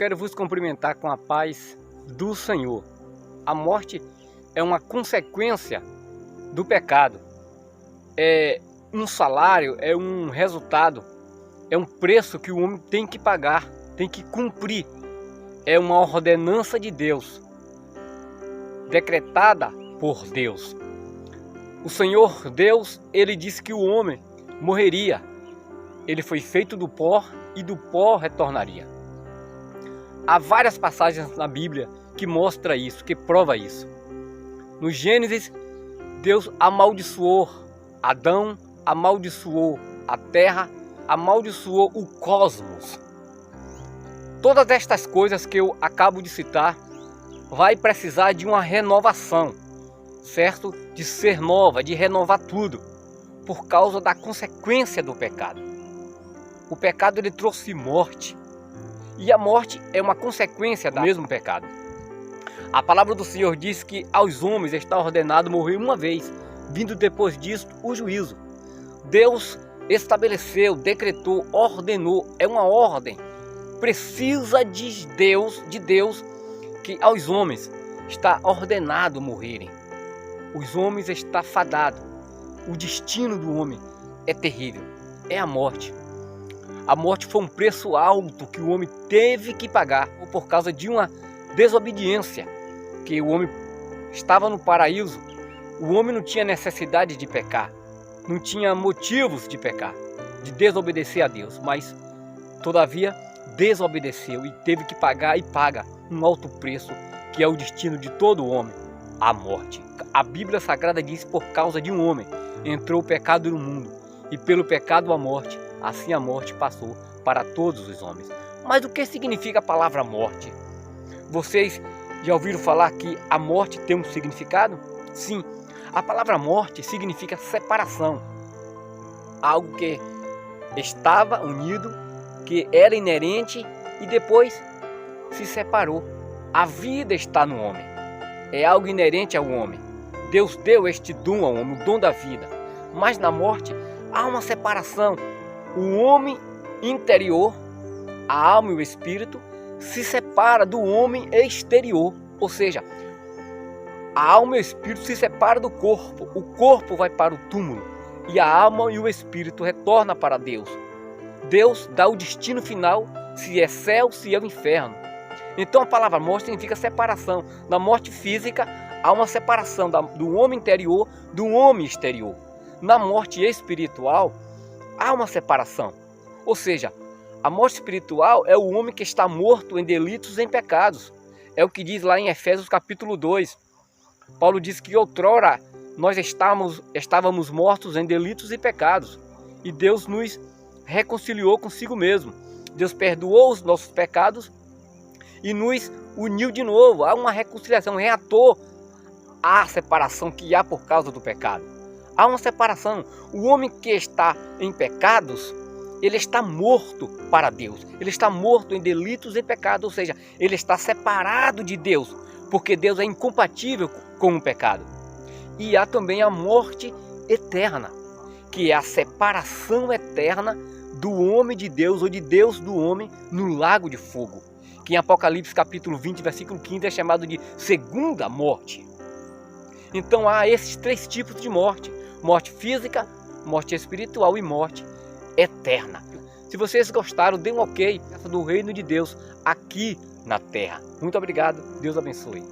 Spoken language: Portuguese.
quero vos cumprimentar com a paz do Senhor. A morte é uma consequência do pecado. É um salário, é um resultado, é um preço que o homem tem que pagar, tem que cumprir. É uma ordenança de Deus, decretada por Deus. O Senhor Deus, ele disse que o homem morreria. Ele foi feito do pó e do pó retornaria. Há várias passagens na Bíblia que mostram isso, que prova isso. No Gênesis, Deus amaldiçoou Adão, amaldiçoou a terra, amaldiçoou o cosmos. Todas estas coisas que eu acabo de citar vai precisar de uma renovação, certo? De ser nova, de renovar tudo, por causa da consequência do pecado. O pecado ele trouxe morte, e a morte é uma consequência do mesmo pecado. A palavra do Senhor diz que aos homens está ordenado morrer uma vez, vindo depois disso o juízo. Deus estabeleceu, decretou, ordenou, é uma ordem. Precisa de Deus que aos homens está ordenado morrerem. Os homens está fadado. O destino do homem é terrível, é a morte. A morte foi um preço alto que o homem teve que pagar por causa de uma desobediência, que o homem estava no paraíso. O homem não tinha necessidade de pecar, não tinha motivos de pecar, de desobedecer a Deus, mas todavia desobedeceu e teve que pagar e paga um alto preço, que é o destino de todo homem, a morte. A Bíblia Sagrada diz: por causa de um homem entrou o pecado no mundo, e pelo pecado a morte, assim a morte passou para todos os homens. Mas o que significa a palavra morte? Vocês já ouviram falar que a morte tem um significado? Sim, a palavra morte significa separação. Algo que estava unido, que era inerente e depois se separou. A vida está no homem, é algo inerente ao homem. Deus deu este dom ao homem, o dom da vida. Mas na morte há uma separação. O homem interior, a alma e o espírito, se separa do homem exterior. Ou seja, a alma e o espírito se separam do corpo. O corpo vai para o túmulo e a alma e o espírito retornam para Deus. Deus dá o destino final, se é céu, se é o inferno. Então a palavra morte significa separação. Na morte física há uma separação do homem interior do homem exterior. Na morte espiritual há uma separação. Ou seja, a morte espiritual é o homem que está morto em delitos e em pecados. É o que diz lá em Efésios capítulo 2. Paulo diz que outrora nós estávamos mortos em delitos e pecados. E Deus nos reconciliou consigo mesmo. Deus perdoou os nossos pecados e nos uniu de novo. Há uma reconciliação, reatou a separação que há por causa do pecado. Há uma separação. O homem que está em pecados, ele está morto para Deus. Ele está morto em delitos e pecados, ou seja, ele está separado de Deus, porque Deus é incompatível com o pecado. E há também a morte eterna, que é a separação eterna do homem de Deus ou de Deus do homem no lago de fogo, que em Apocalipse capítulo 20, versículo 15 é chamado de segunda morte. Então há esses três tipos de morte: morte física, morte espiritual e morte eterna. Se vocês gostaram, dê um ok do reino de Deus aqui na terra. Muito obrigado, Deus abençoe.